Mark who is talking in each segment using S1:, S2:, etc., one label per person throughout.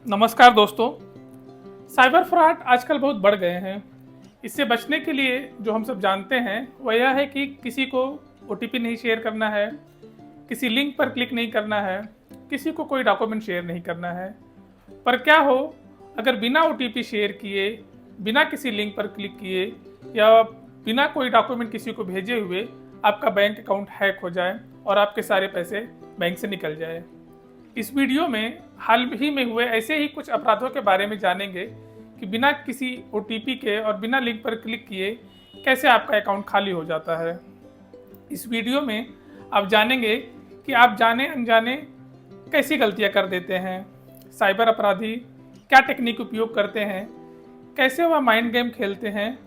S1: नमस्कार दोस्तों। Cyber fraud आजकल बहुत बढ़ गए हैं। इससे बचने के लिए जो हम सब जानते हैं वह यह है कि किसी को ओटीपी नहीं शेयर करना है, किसी लिंक पर क्लिक नहीं करना है, किसी को कोई डॉक्यूमेंट शेयर नहीं करना है। पर क्या हो अगर बिना ओटीपी शेयर किए, बिना किसी लिंक पर क्लिक किए या बिना कोई डॉक्यूमेंट किसी को भेजे हुए आपका बैंक अकाउंट हैक हो जाए और आपके सारे पैसे बैंक से निकल जाए। इस वीडियो में हाल ही में हुए ऐसे ही कुछ अपराधों के बारे में जानेंगे कि बिना किसी ओटीपी के और बिना लिंक पर क्लिक किए कैसे आपका अकाउंट खाली हो जाता है। इस वीडियो में आप जानेंगे कि आप जाने अनजाने कैसी गलतियां कर देते हैं, साइबर अपराधी क्या टेक्निक उपयोग करते हैं, कैसे वह माइंड गेम खेलते हैं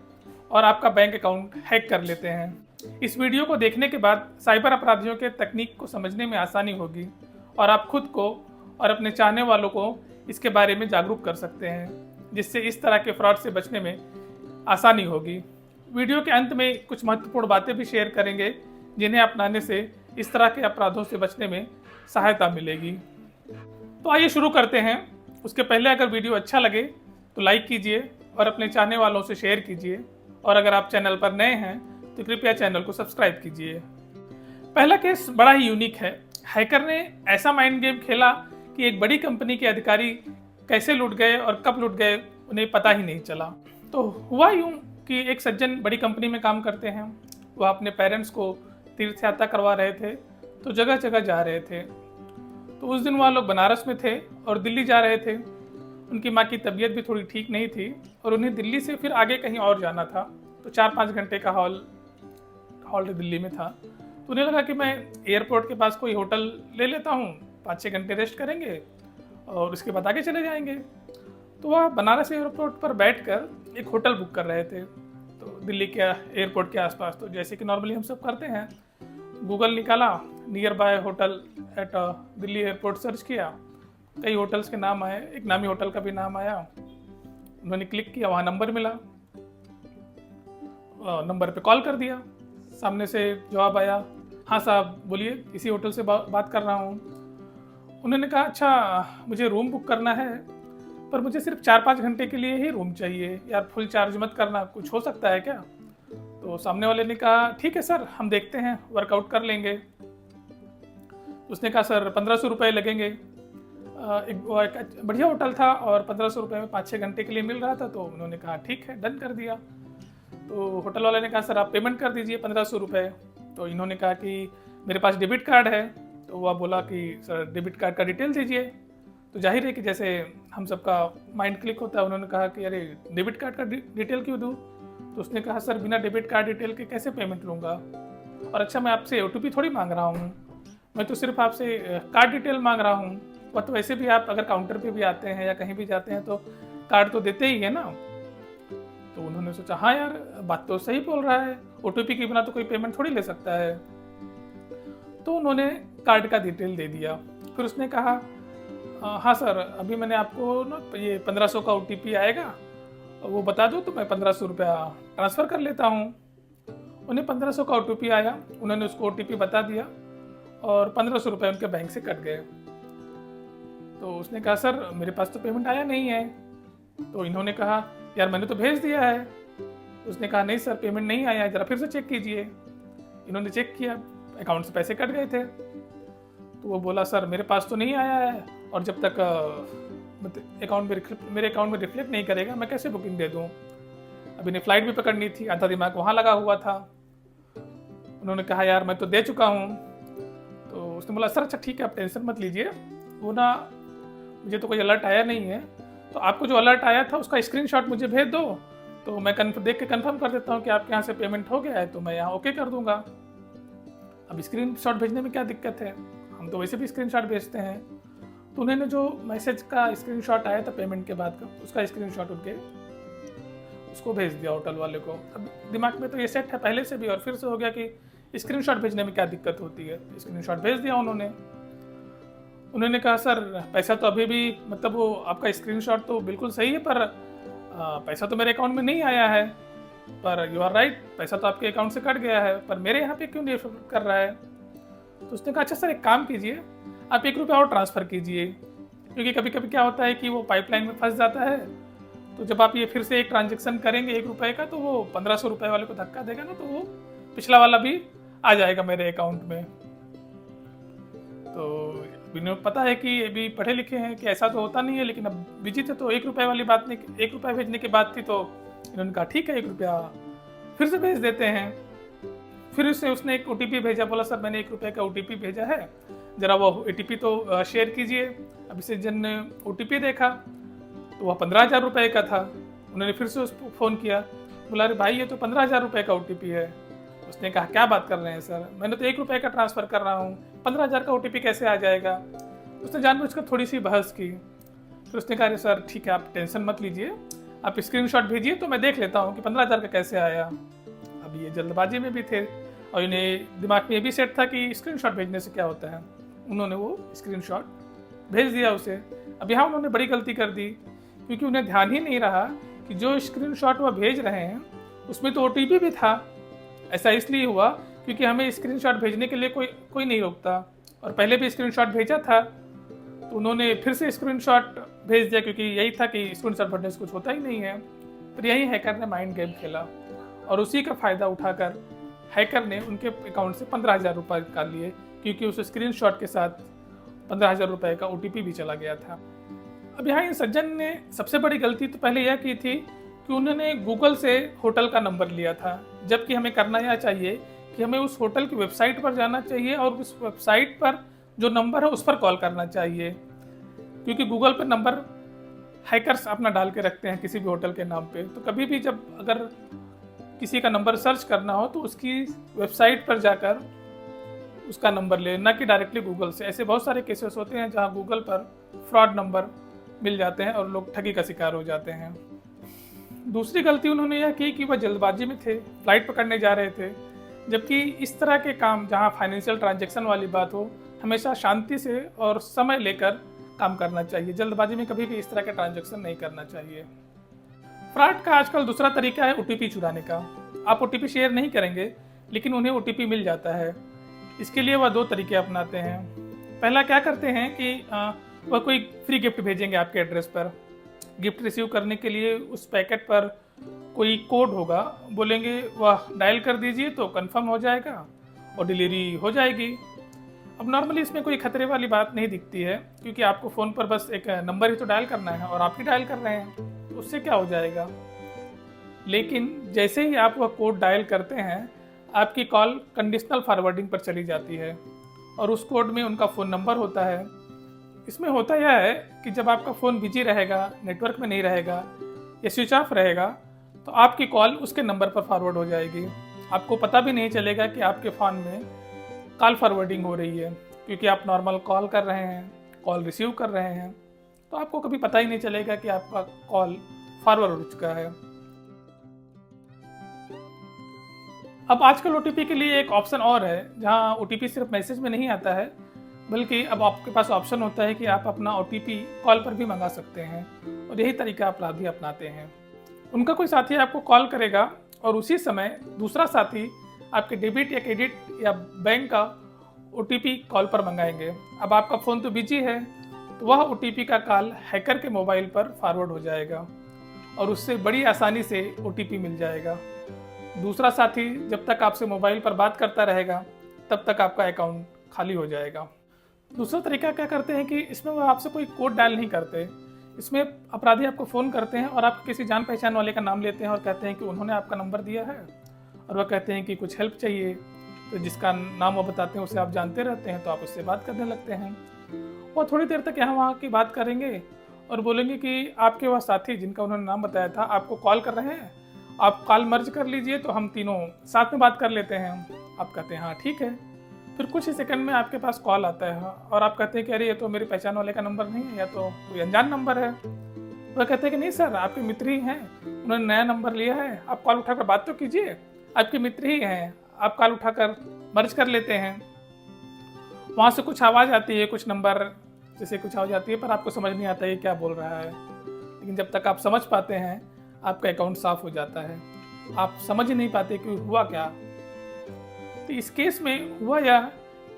S1: और आपका बैंक अकाउंट हैक कर लेते हैं। इस वीडियो को देखने के बाद साइबर अपराधियों के तकनीक को समझने में आसानी होगी और आप खुद को और अपने चाहने वालों को इसके बारे में जागरूक कर सकते हैं, जिससे इस तरह के फ्रॉड से बचने में आसानी होगी। वीडियो के अंत में कुछ महत्वपूर्ण बातें भी शेयर करेंगे जिन्हें अपनाने से इस तरह के अपराधों से बचने में सहायता मिलेगी। तो आइए शुरू करते हैं। उसके पहले अगर वीडियो अच्छा लगे तो लाइक कीजिए और अपने चाहने वालों से शेयर कीजिए, और अगर आप चैनल पर नए हैं तो कृपया चैनल को सब्सक्राइब कीजिए। पहला केस बड़ा ही यूनिक है। हैकर ने ऐसा माइंड गेम खेला कि एक बड़ी कंपनी के अधिकारी कैसे लूट गए और कब लूट गए उन्हें पता ही नहीं चला। तो हुआ यूं कि एक सज्जन बड़ी कंपनी में काम करते हैं। वह अपने पेरेंट्स को तीर्थ यात्रा करवा रहे थे, तो जगह जगह जा रहे थे। तो उस दिन वह लोग बनारस में थे और दिल्ली जा रहे थे। उनकी माँ की तबीयत भी थोड़ी ठीक नहीं थी और उन्हें दिल्ली से फिर आगे कहीं और जाना था। तो 4-5 घंटे का हॉल दिल्ली में था। तो उन्हें लगा कि मैं एयरपोर्ट के पास कोई होटल ले लेता हूँ, 5-6 घंटे रेस्ट करेंगे और उसके बाद आगे चले जाएंगे। तो वह बनारस एयरपोर्ट पर बैठकर एक होटल बुक कर रहे थे। तो दिल्ली के एयरपोर्ट के आसपास, तो जैसे कि नॉर्मली हम सब करते हैं, गूगल निकाला, near by hotel eight Delhi airport search किया, कई होटल्स के नाम आए, एक नामी होटल का भी नाम आया। उन्होंने क्लिक किया, वहाँ नंबर मिला, नंबर पे कॉल कर दिया। सामने से जवाब आया, हाँ साहब बोलिए, इसी होटल से बात कर रहा हूँ। उन्होंने कहा, अच्छा मुझे रूम बुक करना है, पर मुझे सिर्फ 4-5 घंटे के लिए ही रूम चाहिए यार, फुल चार्ज मत करना, कुछ हो सकता है क्या? तो सामने वाले ने कहा, ठीक है सर, हम देखते हैं, वर्कआउट कर लेंगे। उसने कहा, सर 1500 रुपये लगेंगे। एक बढ़िया होटल था और 1500 रुपये में 5-6 घंटे के लिए मिल रहा था। तो उन्होंने कहा ठीक है, डन कर दिया। तो होटल वाले ने कहा, सर आप पेमेंट कर दीजिए 1500 रुपये। तो इन्होंने कहा कि मेरे पास डेबिट कार्ड है। तो वह बोला कि सर डेबिट कार्ड का डिटेल दीजिए। तो जाहिर है कि जैसे हम सबका माइंड क्लिक होता है, उन्होंने कहा कि अरे डेबिट कार्ड का डिटेल क्यों दूँ? तो उसने कहा, सर बिना डेबिट कार्ड डिटेल के कैसे पेमेंट लूँगा? और अच्छा, मैं आपसे ओटीपी थोड़ी मांग रहा हूँ, मैं तो सिर्फ आपसे कार्ड डिटेल मांग रहा हूँ। वह तो वैसे भी आप अगर काउंटर पे भी आते हैं या कहीं भी जाते हैं तो कार्ड तो देते ही है ना। तो उन्होंने सोचा, हाँ यार बात तो सही बोल रहा है, ओटीपी के बिना तो कोई पेमेंट थोड़ी ले सकता है। तो उन्होंने कार्ड का डिटेल दे दिया। फिर उसने कहा, हाँ सर, अभी मैंने आपको ना ये 1500 का ओटीपी आएगा, वो बता दो तो मैं 1500 रुपया ट्रांसफ़र कर लेता हूँ। उन्हें 1500 का ओटीपी आया, उन्होंने उसको ओटीपी बता दिया और 1500 रुपये उनके बैंक से कट गए। तो उसने कहा, सर मेरे पास तो पेमेंट आया नहीं है। तो इन्होंने कहा, यार मैंने तो भेज दिया है। उसने कहा, नहीं सर पेमेंट नहीं आया है, ज़रा फिर से चेक कीजिए। इन्होंने चेक किया, अकाउंट से पैसे कट गए थे। तो वो बोला, सर मेरे पास तो नहीं आया है और जब तक मेरे अकाउंट में रिफ्लेक्ट नहीं करेगा मैं कैसे बुकिंग दे दूँ? अभी ने फ्लाइट भी पकड़नी थी, आधा दिमाग वहाँ लगा हुआ था। उन्होंने कहा, यार मैं तो दे चुका हूँ। तो उसने बोला, सर अच्छा ठीक है, आप टेंशन मत लीजिए, वो ना मुझे तो कोई अलर्ट आया नहीं है, तो आपको जो अलर्ट आया था उसका स्क्रीनशॉट मुझे भेज दो, तो मैं देख के कंफर्म कर देता हूँ कि आपके यहाँ से पेमेंट हो गया है, तो मैं यहाँ ओके कर दूंगा। अब स्क्रीनशॉट भेजने में क्या दिक्कत है, हम तो वैसे भी स्क्रीनशॉट भेजते हैं। तो उन्होंने जो मैसेज का स्क्रीनशॉट आया था पेमेंट के बाद का, उसका स्क्रीनशॉट उसको भेज दिया होटल वाले को। अब दिमाग में तो ये सेट है पहले से भी, और फिर से हो गया कि स्क्रीनशॉट भेजने में क्या दिक्कत होती है। स्क्रीनशॉट भेज दिया उन्होंने कहा, सर पैसा तो अभी भी, मतलब वो आपका स्क्रीनशॉट तो बिल्कुल सही है, पर पैसा तो मेरे अकाउंट में नहीं आया है। पर यू आर राइट, पैसा तो आपके अकाउंट से कट गया है, पर मेरे यहाँ पे क्यों नहीं कर रहा है? तो उसने कहा, अच्छा सर एक काम कीजिए, आप 1 रुपया और ट्रांसफ़र कीजिए। क्योंकि कभी कभी क्या होता है कि वो पाइपलाइन में फंस जाता है, तो जब आप ये फिर से एक ट्रांजेक्शन करेंगे 1 रुपये का, तो वो 1500 रुपये वाले को धक्का देगा ना, तो वो पिछला वाला भी आ जाएगा मेरे अकाउंट में। तो इन्हें पता है कि ये भी पढ़े लिखे हैं कि ऐसा तो होता नहीं है, लेकिन अब बिजी थे तो 1 रुपये वाली बात नहीं, 1 रुपया भेजने की बात थी, तो इन्होंने कहा ठीक है 1 रुपया फिर से भेज देते हैं। फिर उसने एक OTP भेजा, बोला सर मैंने 1 रुपये का OTP भेजा है, ज़रा वो OTP तो शेयर कीजिए। अब इसे जन ने OTP देखा तो वह 15,000 रुपये का था। उन्होंने फिर से उसको फ़ोन किया, बोला अरे भाई ये तो 15,000 रुपये का OTP है। उसने कहा क्या बात कर रहे हैं सर, मैंने तो 1 रुपये का ट्रांसफ़र कर रहा हूँ, 15,000 का OTP कैसे आ जाएगा। उसने जानबूझकर थोड़ी सी बहस की। फिर उसने कहा अरे सर ठीक है आप टेंशन मत लीजिए, आप स्क्रीनशॉट भेजिए तो मैं देख लेता हूँ कि 15,000 का कैसे आया। अब ये जल्दबाजी में भी थे और इन्हें दिमाग में ये भी सेट था कि स्क्रीनशॉट भेजने से क्या होता है। उन्होंने वो स्क्रीनशॉट भेज दिया उसे। अब यहाँ उन्होंने बड़ी गलती कर दी, क्योंकि उन्हें ध्यान ही नहीं रहा कि जो स्क्रीनशॉट वह भेज रहे हैं उसमें तो OTP भी था। ऐसा इसलिए हुआ क्योंकि हमें स्क्रीनशॉट भेजने के लिए कोई नहीं रोकता, और पहले भी स्क्रीनशॉट भेजा था तो उन्होंने फिर से स्क्रीनशॉट भेज दिया, क्योंकि यही था कि स्क्रीनशॉट भेजने से कुछ होता ही नहीं है। फिर यही हैकर ने माइंड गेम खेला और उसी का फ़ायदा उठाकर हैकर ने उनके अकाउंट से 15,000 रुपये निकाल लिए, क्योंकि उस स्क्रीनशॉट के साथ 15,000 रुपये का OTP भी चला गया था। अब यहाँ इन सज्जन ने सबसे बड़ी गलती तो पहले यह की थी कि उन्होंने गूगल से होटल का नंबर लिया था, जबकि हमें करना यह चाहिए कि हमें उस होटल की वेबसाइट पर जाना चाहिए और उस वेबसाइट पर जो नंबर है उस पर कॉल करना चाहिए, क्योंकि गूगल पर नंबर हैकर्स अपना डाल के रखते हैं किसी भी होटल के नाम पे। तो कभी भी जब अगर किसी का नंबर सर्च करना हो तो उसकी वेबसाइट पर जाकर उसका नंबर ले, ना कि डायरेक्टली गूगल से। ऐसे बहुत सारे केसेस होते हैं जहां गूगल पर फ्रॉड नंबर मिल जाते हैं और लोग ठगी का शिकार हो जाते हैं। दूसरी गलती उन्होंने यह की कि वह जल्दबाजी में थे, फ्लाइट पकड़ने जा रहे थे, जबकि इस तरह के काम जहां फाइनेंशियल ट्रांजैक्शन वाली बात हो, हमेशा शांति से और समय लेकर काम करना चाहिए। जल्दबाजी में कभी भी इस तरह का ट्रांजैक्शन नहीं करना चाहिए। फ्रॉड का आजकल दूसरा तरीका है OTP चुराने का। आप OTP शेयर नहीं करेंगे, लेकिन उन्हें OTP मिल जाता है। इसके लिए वह 2 तरीके अपनाते हैं। पहला क्या करते हैं कि वह कोई फ्री गिफ्ट भेजेंगे आपके एड्रेस पर। गिफ्ट रिसीव करने के लिए उस पैकेट पर कोई कोड होगा, बोलेंगे वह डायल कर दीजिए तो कंफर्म हो जाएगा और डिलीवरी हो जाएगी। अब नॉर्मली इसमें कोई खतरे वाली बात नहीं दिखती है, क्योंकि आपको फ़ोन पर बस एक नंबर ही तो डायल करना है और आप ही डायल कर रहे हैं, तो उससे क्या हो जाएगा। लेकिन जैसे ही आप वह कोड डायल करते हैं, आपकी कॉल कंडीशनल फॉरवर्डिंग पर चली जाती है और उस कोड में उनका फ़ोन नंबर होता है। इसमें होता यह है कि जब आपका फ़ोन बिजी रहेगा, नेटवर्क में नहीं रहेगा या स्विच ऑफ रहेगा, तो आपकी कॉल उसके नंबर पर फॉरवर्ड हो जाएगी। आपको पता भी नहीं चलेगा कि आपके फ़ोन में कॉल फॉरवर्डिंग हो रही है, क्योंकि आप नॉर्मल कॉल कर रहे हैं, कॉल रिसीव कर रहे हैं, तो आपको कभी पता ही नहीं चलेगा कि आपका कॉल फॉरवर्ड हो चुका है। अब आजकल OTP के लिए एक ऑप्शन और है, जहां OTP सिर्फ मैसेज में नहीं आता है, बल्कि अब आपके पास ऑप्शन होता है कि आप अपना OTP कॉल पर भी मंगा सकते हैं, और यही तरीका अपराधी अपनाते हैं। उनका कोई साथी आपको कॉल करेगा और उसी समय दूसरा साथी आपके डेबिट या क्रेडिट या बैंक का OTP कॉल पर मंगाएंगे। अब आपका फ़ोन तो बिजी है, तो वह OTP का कॉल हैकर के मोबाइल पर फॉरवर्ड हो जाएगा और उससे बड़ी आसानी से OTP मिल जाएगा। दूसरा साथी जब तक आपसे मोबाइल पर बात करता रहेगा, तब तक आपका अकाउंट खाली हो जाएगा। दूसरा तरीका क्या करते हैं कि इसमें वो आपसे कोई कोड डायल नहीं करते। इसमें अपराधी आपको फ़ोन करते हैं और आप किसी जान पहचान वाले का नाम लेते हैं और कहते हैं कि उन्होंने आपका नंबर दिया है और वह कहते हैं कि कुछ हेल्प चाहिए, तो जिसका नाम वो बताते हैं उसे आप जानते रहते हैं, तो आप उससे बात करने लगते हैं। वो थोड़ी देर तक यहाँ वहाँ की बात करेंगे और बोलेंगे कि आपके वह साथी जिनका उन्होंने नाम बताया था आपको कॉल कर रहे हैं, आप कॉल मर्ज कर लीजिए तो हम तीनों साथ में बात कर लेते हैं। आप कहते हैं हाँ ठीक है। फिर कुछ ही सेकंड में आपके पास कॉल आता है और आप कहते हैं कि अरे ये तो मेरी पहचान वाले का नंबर नहीं है, या तो कोई अनजान नंबर है। वह कहते हैं कि नहीं सर, आपके मित्र ही हैं, उन्होंने नया नंबर लिया है, आप कॉल उठाकर बात तो कीजिए, आपके मित्र ही हैं। आप कॉल उठाकर मर्ज कर लेते हैं। वहाँ से कुछ आवाज़ आती है, कुछ नंबर जैसे कुछ आवाज़ आती है, पर आपको समझ नहीं आता ये क्या बोल रहा है। लेकिन जब तक आप समझ पाते हैं, आपका अकाउंट साफ हो जाता है। आप समझ ही नहीं पाते कि हुआ क्या। तो इस केस में हुआ यह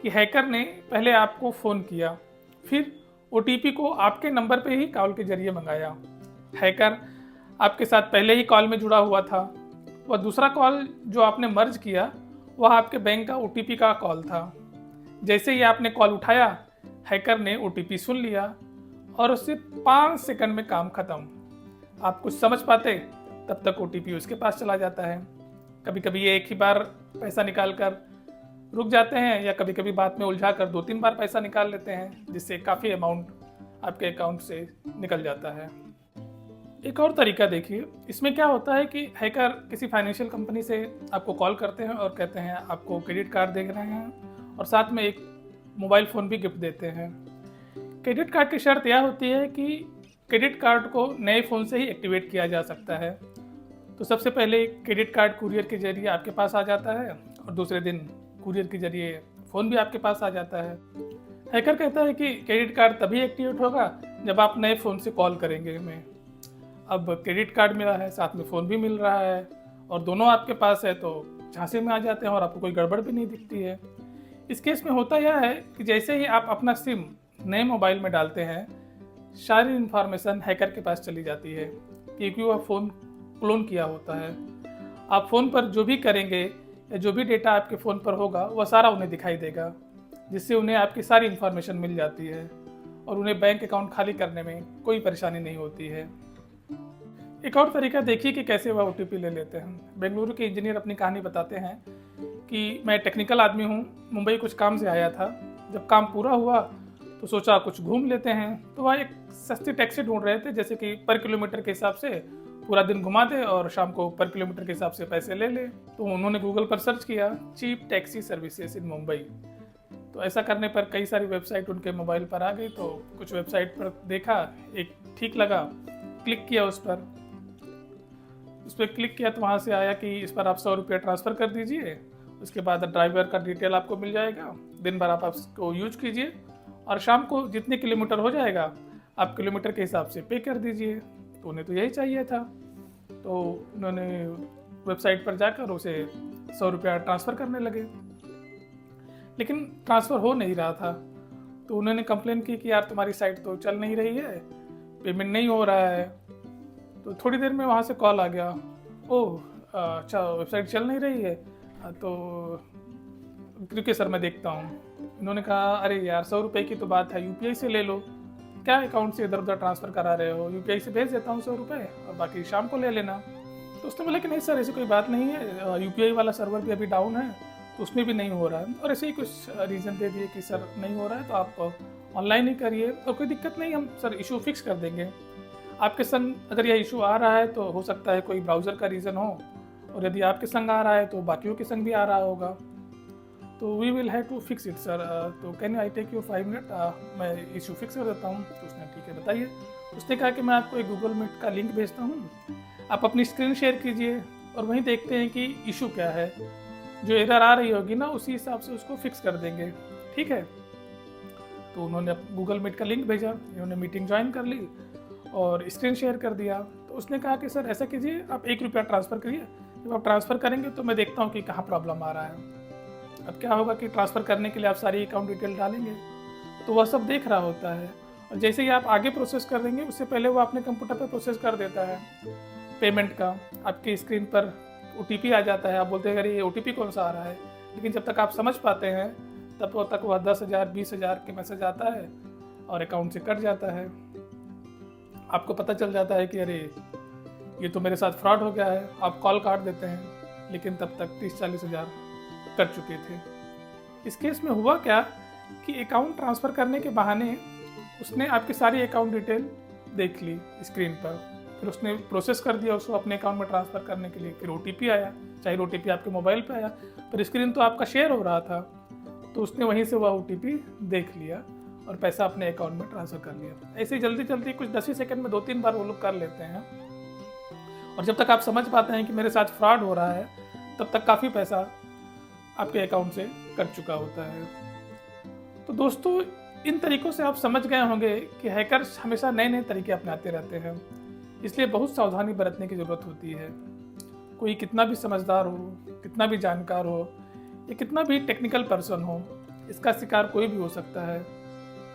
S1: कि हैकर ने पहले आपको फ़ोन किया, फिर ओटीपी को आपके नंबर पे ही कॉल के जरिए मंगाया। हैकर आपके साथ पहले ही कॉल में जुड़ा हुआ था। वह दूसरा कॉल जो आपने मर्ज किया वह आपके बैंक का ओटीपी का कॉल था। जैसे ही आपने कॉल उठाया, हैकर ने ओटीपी सुन लिया और उससे 5 सेकंड में काम खत्म। आप कुछ समझ पाते तब तक ओटीपी उसके पास चला जाता है। कभी कभी ये एक ही बार पैसा निकाल कर रुक जाते हैं या कभी कभी बात में उलझा कर 2-3 बार पैसा निकाल लेते हैं, जिससे काफ़ी अमाउंट आपके अकाउंट से निकल जाता है। एक और तरीका देखिए, इसमें क्या होता है कि हैकर किसी फाइनेंशियल कंपनी से आपको कॉल करते हैं और कहते हैं आपको क्रेडिट कार्ड दे रहे हैं और साथ में एक मोबाइल फ़ोन भी गिफ्ट देते हैं। क्रेडिट कार्ड की शर्त यह होती है कि क्रेडिट कार्ड को नए फ़ोन से ही एक्टिवेट किया जा सकता है। तो सबसे पहले क्रेडिट कार्ड कुरियर के जरिए आपके पास आ जाता है और दूसरे दिन कुरियर के जरिए फ़ोन भी आपके पास आ जाता है। हैकर कहता है कि क्रेडिट कार्ड तभी एक्टिवेट होगा जब आप नए फ़ोन से कॉल करेंगे हमें। अब क्रेडिट कार्ड मिला है, साथ में फ़ोन भी मिल रहा है और दोनों आपके पास है तो झांसे में आ जाते हैं और आपको कोई गड़बड़ भी नहीं दिखती है। इस केस में होता यह है कि जैसे ही आप अपना सिम नए मोबाइल में डालते हैं, सारी इन्फॉर्मेशन हैकर के पास चली जाती है क्योंकि वह फ़ोन क्लोन किया होता है। आप फ़ोन पर जो भी करेंगे या जो भी डेटा आपके फ़ोन पर होगा वह सारा उन्हें दिखाई देगा, जिससे उन्हें आपकी सारी इन्फॉर्मेशन मिल जाती है और उन्हें बैंक अकाउंट खाली करने में कोई परेशानी नहीं होती है। एक और तरीका देखिए कि कैसे वह ओटीपी ले लेते हैं। बेंगलुरु के इंजीनियर अपनी कहानी बताते हैं कि मैं टेक्निकल आदमी हूँ, मुंबई कुछ काम से आया था। जब काम पूरा हुआ तो सोचा कुछ घूम लेते हैं, तो वह एक सस्ती टैक्सी ढूंढ रहे थे जैसे कि पर किलोमीटर के हिसाब से पूरा दिन घुमा दे और शाम को पर किलोमीटर के हिसाब से पैसे ले ले। तो उन्होंने गूगल पर सर्च किया cheap taxi services in Mumbai. तो ऐसा करने पर कई सारी वेबसाइट उनके मोबाइल पर आ गई। तो कुछ वेबसाइट पर देखा, एक ठीक लगा, क्लिक किया उस पर क्लिक किया तो वहाँ से आया कि इस पर आप 100 रुपये ट्रांसफ़र कर दीजिए। उसके बाद ड्राइवर का डिटेल आपको मिल जाएगा। दिन भर आप उसको यूज कीजिए और शाम को जितने किलोमीटर हो जाएगा आप किलोमीटर के हिसाब से पे कर दीजिए। तो उन्हें तो यही चाहिए था, तो उन्होंने वेबसाइट पर जाकर उसे 100 रुपया ट्रांसफ़र करने लगे, लेकिन ट्रांसफ़र हो नहीं रहा था। तो उन्होंने कंप्लेन की कि यार तुम्हारी साइट तो चल नहीं रही है, पेमेंट नहीं हो रहा है। तो थोड़ी देर में वहाँ से कॉल आ गया, ओह अच्छा वेबसाइट चल नहीं रही है, तो क्योंकि सर मैं देखता हूँ। इन्होंने कहा अरे यार 100 रुपये की तो बात है, यूपीआई से ले लो, क्या अकाउंट से इधर उधर ट्रांसफ़र करा रहे हो, यूपीआई से भेज देता हूँ 100 रुपये और बाकी शाम को ले लेना। तो उसने बोला कि नहीं सर ऐसी कोई बात नहीं है, यूपीआई वाला सर्वर भी अभी डाउन है तो उसमें भी नहीं हो रहा है। और ऐसे ही कुछ रीज़न दे दिए कि सर नहीं हो रहा है तो आप ऑनलाइन ही करिए और कोई दिक्कत नहीं, हम सर इशू फिक्स कर देंगे। आपके संग अगर यह इशू आ रहा है तो हो सकता है कोई ब्राउज़र का रीज़न हो, और यदि आपके संग आ रहा है तो बाकियों के संग भी आ रहा होगा। तो we will have to fix it sir, तो can I take you 5 minute, मैं इशू फिक्स कर देता हूँ। तो उसने ठीक है बताइए। उसने कहा कि मैं आपको एक गूगल मीट का लिंक भेजता हूँ, आप अपनी स्क्रीन शेयर कीजिए और वहीं देखते हैं कि इशू क्या है, जो एरर आ रही होगी ना उसी हिसाब से उसको फिक्स कर देंगे, ठीक है। तो उन्होंने गूगल मीट का लिंक भेजा, इन्होंने मीटिंग ज्वाइन कर ली और स्क्रीन शेयर कर दिया। तो उसने कहा कि सर ऐसा कीजिए आप 1 रुपया ट्रांसफ़र करिए, जब आप ट्रांसफ़र करेंगे तो मैं देखता हूँ कि कहाँ प्रॉब्लम आ रहा है। अब क्या होगा कि ट्रांसफ़र करने के लिए आप सारी अकाउंट डिटेल डालेंगे तो वह सब देख रहा होता है, और जैसे ही आप आगे प्रोसेस कर देंगे उससे पहले वो अपने कंप्यूटर पर प्रोसेस कर देता है पेमेंट का। आपकी स्क्रीन पर ओटीपी आ जाता है, आप बोलते हैं अरे ये ओटीपी कौन सा आ रहा है, लेकिन जब तक आप समझ पाते हैं तब तक वह 10,000 20,000 के मैसेज आता है और अकाउंट से कट जाता है। आपको पता चल जाता है कि अरे ये तो मेरे साथ फ्रॉड हो गया है, आप कॉल काट देते हैं, लेकिन तब तक 30-40 हज़ार कर चुके थे। इस केस में हुआ क्या कि अकाउंट ट्रांसफ़र करने के बहाने उसने आपकी सारी अकाउंट डिटेल देख ली स्क्रीन पर, फिर उसने प्रोसेस कर दिया उसको अपने अकाउंट में ट्रांसफ़र करने के लिए। फिर ओटीपी आया, चाहे ओटीपी आपके मोबाइल पे आया, पर स्क्रीन तो आपका शेयर हो रहा था, तो उसने वहीं से वह ओटीपी देख लिया और पैसा अपने अकाउंट में ट्रांसफ़र कर लिया। ऐसे जल्दी जल्दी कुछ 10 ही सेकंड में 2-3 बार वो लोग कर लेते हैं, और जब तक आप समझ पाते हैं कि मेरे साथ फ्रॉड हो रहा है तब तक काफ़ी पैसा आपके अकाउंट से कट चुका होता है। तो दोस्तों इन तरीक़ों से आप समझ गए होंगे कि हैकर्स हमेशा नए नए तरीके अपनाते रहते हैं, इसलिए बहुत सावधानी बरतने की ज़रूरत होती है। कोई कितना भी समझदार हो, कितना भी जानकार हो या कितना भी टेक्निकल पर्सन हो, इसका शिकार कोई भी हो सकता है।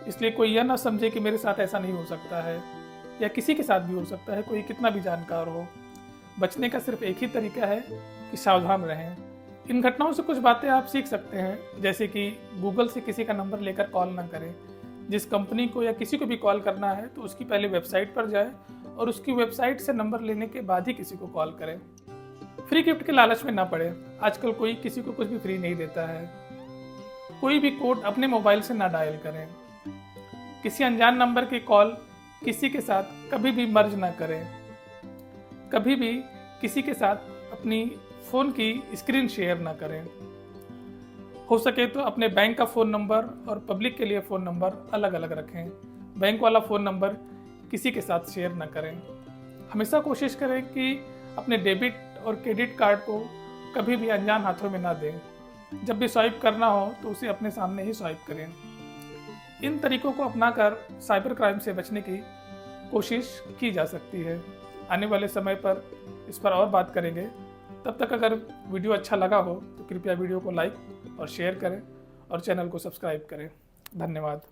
S1: इसलिए कोई यह ना समझे कि मेरे साथ ऐसा नहीं हो सकता है, या किसी के साथ भी हो सकता है, कोई कितना भी जानकार हो। बचने का सिर्फ एक ही तरीका है कि सावधान रहें। इन घटनाओं से कुछ बातें आप सीख सकते हैं, जैसे कि गूगल से किसी का नंबर लेकर कॉल ना करें। जिस कंपनी को या किसी को भी कॉल करना है तो उसकी पहले वेबसाइट पर जाएं और उसकी वेबसाइट से नंबर लेने के बाद ही किसी को कॉल करें। फ्री गिफ्ट के लालच में ना पड़े, आजकल कोई किसी को कुछ भी फ्री नहीं देता है। कोई भी कोड अपने मोबाइल से ना डायल करें। किसी अनजान नंबर की कॉल किसी के साथ कभी भी मर्ज ना करें। कभी भी किसी के साथ अपनी फ़ोन की स्क्रीन शेयर ना करें। हो सके तो अपने बैंक का फ़ोन नंबर और पब्लिक के लिए फ़ोन नंबर अलग अलग रखें। बैंक वाला फ़ोन नंबर किसी के साथ शेयर ना करें। हमेशा कोशिश करें कि अपने डेबिट और क्रेडिट कार्ड को कभी भी अनजान हाथों में ना दें। जब भी स्वाइप करना हो तो उसे अपने सामने ही स्वाइप करें। इन तरीकों को अपनाकर साइबर क्राइम से बचने की कोशिश की जा सकती है। आने वाले समय पर इस पर और बात करेंगे। तब तक अगर वीडियो अच्छा लगा हो तो कृपया वीडियो को लाइक और शेयर करें और चैनल को सब्सक्राइब करें। धन्यवाद।